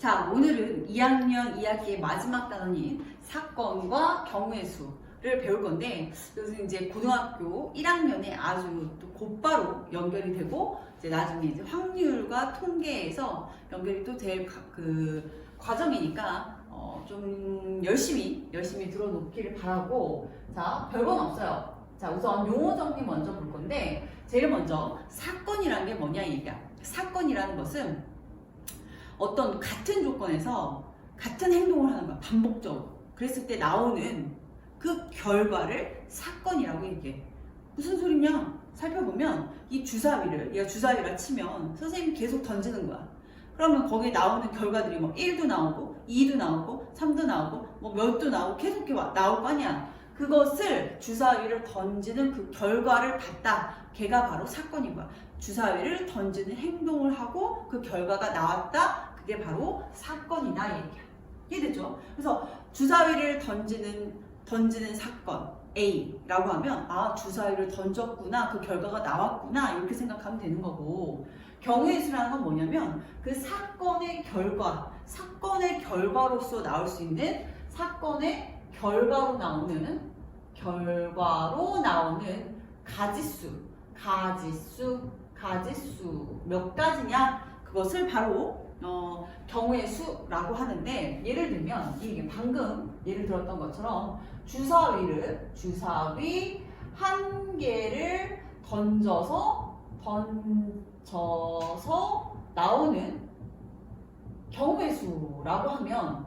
자, 오늘은 2학년 2학기의 마지막 단원인 사건과 경우의 수를 배울 건데, 이것은 이제 고등학교 1학년에 아주 또 곧바로 연결이 되고, 이제 나중에 이제 확률과 통계에서 연결이 또 될 그 과정이니까, 좀 열심히 들어놓기를 바라고, 자, 별건 없어요. 자, 우선 용어 정리 먼저 볼 건데, 제일 먼저 사건이라는 게 뭐냐 이게. 사건이라는 것은 어떤 같은 조건에서 같은 행동을 하는 거야, 반복적으로. 그랬을 때 나오는 그 결과를 사건이라고 얘기해. 무슨 소리냐? 살펴보면 이 주사위를, 얘가 주사위라 치면 선생님이 계속 던지는 거야. 그러면 거기에 나오는 결과들이 뭐 1도 나오고 2도 나오고 3도 나오고 뭐 몇도 나오고 계속 나올 거 아니야. 그것을 주사위를 던지는 그 결과를 봤다. 걔가 바로 사건인 거야. 주사위를 던지는 행동을 하고 그 결과가 나왔다. 그게 바로 사건이다 얘기야. 이해되죠? 그래서 주사위를 던지는 사건 A라고 하면 아, 주사위를 던졌구나, 그 결과가 나왔구나, 이렇게 생각하면 되는 거고, 경우의 수라는 건 뭐냐면 그 사건의 결과로서 나올 수 있는, 사건의 결과로 나오는 가지수 몇 가지냐, 그것을 바로 경우의 수라고 하는데, 예를 들면 이게 방금 예를 들었던 것처럼 주사위 한 개를 던져서 나오는 경우의 수라고 하면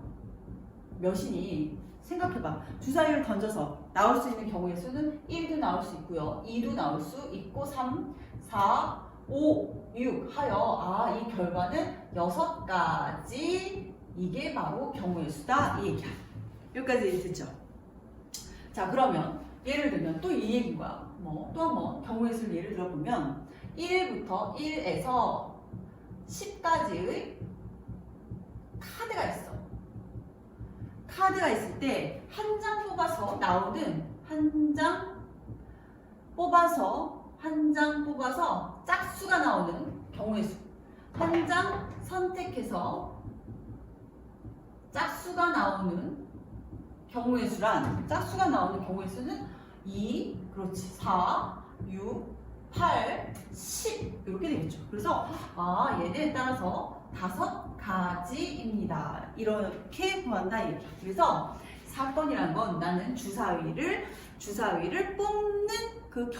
몇이니? 생각해봐. 주사위를 던져서 나올 수 있는 경우의 수는 1도 나올 수 있고요, 2도 나올 수 있고, 3, 4, 5, 6 하여 이 결과는 6가지, 이게 바로 경우의 수다 이 얘기야. 여기까지 됐죠? 자, 그러면 예를 들면 또 이 얘기인 거야. 또 한번 경우의 수를 예를 들어보면 1에서 10까지의 카드가 있어. 카드가 있을 때 한 장 뽑아서 나오는, 한 장 뽑아서 짝수가 나오는 경우의 수. 한 장 선택해서 짝수가 나오는 경우의 수란, 짝수가 나오는 경우의 수는 2, 그렇지, 4, 6, 8, 10 이렇게 되겠죠. 그래서 얘네에 따라서 5가지입니다. 이렇게 구한다 얘기야. 그래서 사건이란 건 나는 주사위를 뽑는 그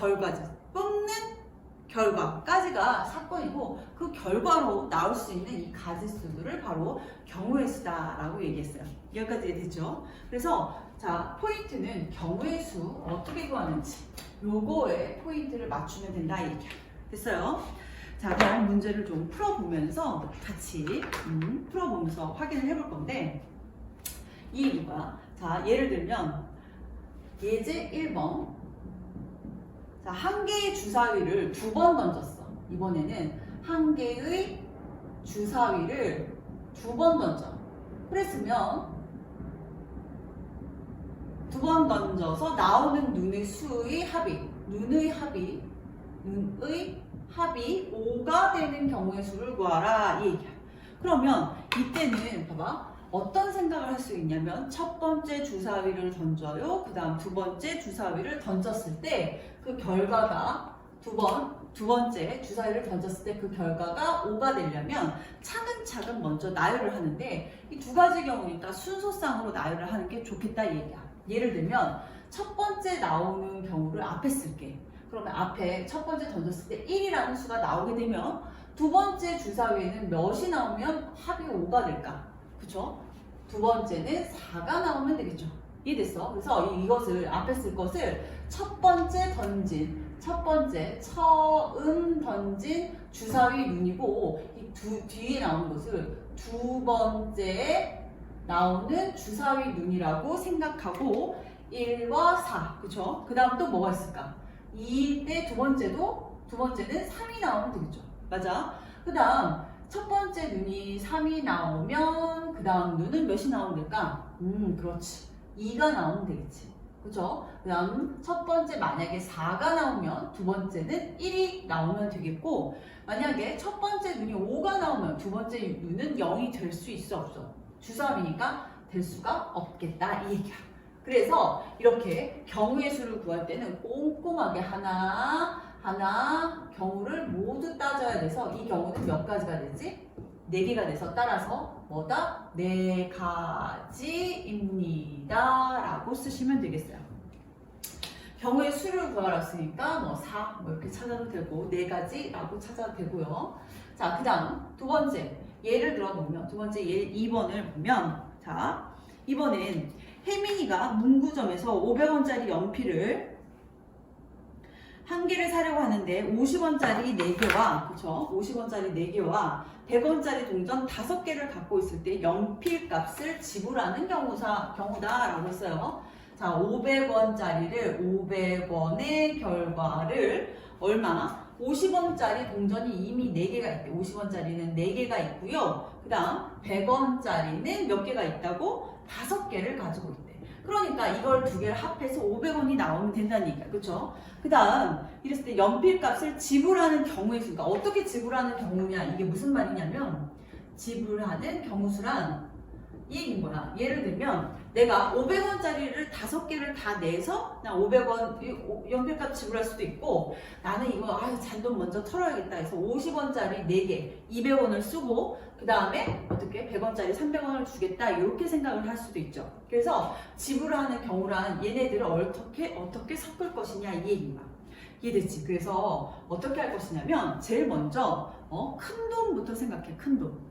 결과까지가 사건이고, 그 결과로 나올 수 있는 이 가지수들을 바로 경우의 수다라고 얘기했어요. 여기까지 됐죠? 그래서 자, 포인트는 경우의 수 어떻게 구하는지, 요거에 포인트를 맞추면 된다 이 얘기야. 됐어요? 자, 그럼 문제를 좀 풀어보면서 같이 풀어보면서 확인을 해볼 건데, 이 얘기가, 자, 예를 들면 예제 1번. 자, 한 개의 주사위를 2번 던졌어. 이번에는 한 개의 주사위를 2번 던져. 그랬으면 2번 던져서 나오는 눈의 합이 5가 되는 경우의 수를 구하라 이 얘기야. 그러면 이때는 봐봐, 어떤 생각을 할 수 있냐면, 첫 번째 주사위를 던져요. 그 다음 두 번째 주사위를 던졌을 때 그 결과가, 두 번째 주사위를 던졌을 때 그 결과가 5가 되려면 차근차근 먼저 나열을 하는데, 이 두 가지 경우니까 순서상으로 나열을 하는 게 좋겠다 이 얘기야. 예를 들면 첫 번째 나오는 경우를 앞에 쓸게. 그러면 앞에 첫 번째 던졌을 때 1이라는 수가 나오게 되면 두 번째 주사위에는 몇이 나오면 합이 5가 될까? 그쵸? 두 번째는 4가 나오면 되겠죠. 이해됐어? 그래서 이것을 앞에 쓸 것을 처음 던진 주사위 눈이고, 이 뒤에 나오는 것을 두 번째 나오는 주사위 눈이라고 생각하고, 1과 4, 그쵸? 그 다음 또 뭐가 있을까? 2때 두 번째는 3이 나오면 되겠죠. 맞아? 그 다음 첫 번째 눈이 3이 나오면 그 다음 눈은 몇이 나오면 될까? 그렇지, 2가 나오면 되겠지. 그죠? 그 다음 첫 번째 만약에 4가 나오면 두 번째는 1이 나오면 되겠고, 만약에 첫 번째 눈이 5가 나오면 두 번째 눈은 0이 될 수 있어 없어? 주사위니까 될 수가 없겠다 이 얘기야. 그래서 이렇게 경우의 수를 구할 때는 꼼꼼하게 하나 경우를 모두 따져야 돼서 이 경우는 몇 가지가 되지? 4개가 돼서 따라서 뭐다? 4가지입니다 라고 쓰시면 되겠어요. 경우의 수를 구하랬으니까 뭐 4, 뭐 이렇게 찾아도 되고 4가지 라고 찾아도 되고요. 자, 그 다음 두 번째 예를 들어보면 두 번째 예 2번을 보면, 자, 이번엔 혜민이가 문구점에서 500원짜리 연필을 한 개를 사려고 하는데 50원짜리 4개와, 그쵸? 50원짜리 4개와 100원짜리 동전 5개를 갖고 있을 때 연필 값을 지불하는 경우다라고 했어요. 자, 500원짜리를 500원의 결과를 얼마? 50원짜리 동전이 이미 4개가 있대. 50원짜리는 4개가 있고요. 그 다음 100원짜리는 몇 개가 있다고? 5개를 가지고 있대. 그러니까 이걸 두 개를 합해서 500원이 나오면 된다는 얘기야. 그쵸? 그 다음 이랬을 때 연필 값을 지불하는 경우의 수가 어떻게 지불하는 경우냐, 이게 무슨 말이냐면 지불하는 경우수란 이 얘기인 거야. 예를 들면 내가 500원짜리를 5개를 다 내서 그냥 500원 연필값 지불할 수도 있고, 나는 이거 잔돈 먼저 털어야겠다 해서 50원짜리 4개 200원을 쓰고 그 다음에 어떻게 100원짜리 300원을 주겠다 이렇게 생각을 할 수도 있죠. 그래서 지불하는 경우란 얘네들을 어떻게 섞을 것이냐 이 얘기인 거야. 이해됐지? 그래서 어떻게 할 것이냐면 제일 먼저 큰 돈부터 생각해. 큰 돈.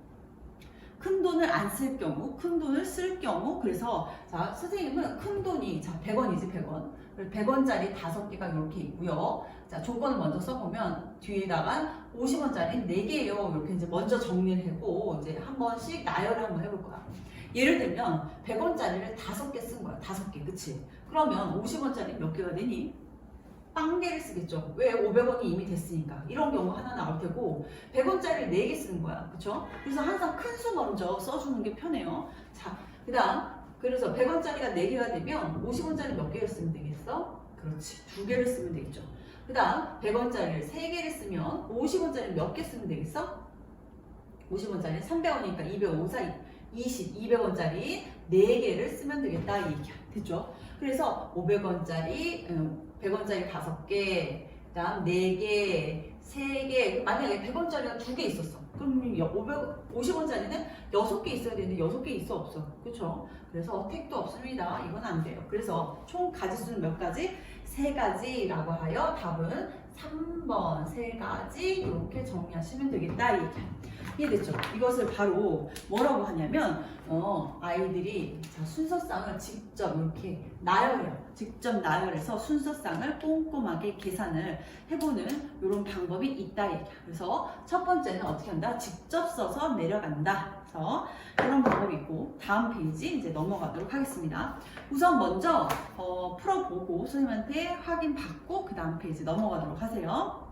큰 돈을 안 쓸 경우, 큰 돈을 쓸 경우, 그래서 자, 선생님은 큰 돈이 자 100원이지 100원. 100원짜리 5개가 이렇게 있고요. 자, 조건을 먼저 써보면 뒤에다가 50원짜리 4개예요. 이렇게 이제 먼저 정리를 하고 이제 한 번씩 나열을 한번 해볼 거야. 예를 들면 100원짜리를 5개 쓴 거야. 5개, 그치? 그러면 50원짜리 몇 개가 되니? 빵개를 쓰겠죠. 왜? 500원이 이미 됐으니까. 이런 경우 하나 나올 테고 100원짜리 4개 쓰는 거야. 그쵸? 그래서 항상 큰 수 먼저 써주는 게 편해요. 자, 그 다음 그래서 100원짜리가 4개가 되면 50원짜리 몇 개를 쓰면 되겠어? 그렇지. 2개를 쓰면 되겠죠. 그 다음 100원짜리를 3개를 쓰면 50원짜리 몇 개 쓰면 되겠어? 50원짜리 300원이니까 200, 5, 4, 20, 200원짜리 4개를 쓰면 되겠다 이 얘기야. 됐죠? 그래서 500원짜리 100원짜리 5개, 그 다음 4개, 3개, 만약에 100원짜리가 2개 있었어. 그럼 50원짜리는 6개 있어야 되는데 6개 있어 없어? 그쵸? 그래서 택도 없습니다. 이건 안 돼요. 그래서 총 가지수는 몇 가지? 3가지라고 하여 답은 3번 3가지 이렇게 정리하시면 되겠다. 이해됐죠? 이것을 바로 뭐라고 하냐면 아이들이 자, 순서상을 직접 이렇게 나열해요. 직접 나열해서 순서상을 꼼꼼하게 계산을 해보는 이런 방법이 있다 얘기야. 그래서 첫 번째는 어떻게 한다? 직접 써서 내려간다. 그래서 그런 방법이 있고, 다음 페이지 이제 넘어가도록 하겠습니다. 우선 먼저 풀어보고 선생님한테 확인받고 그 다음 페이지 넘어가도록 하세요.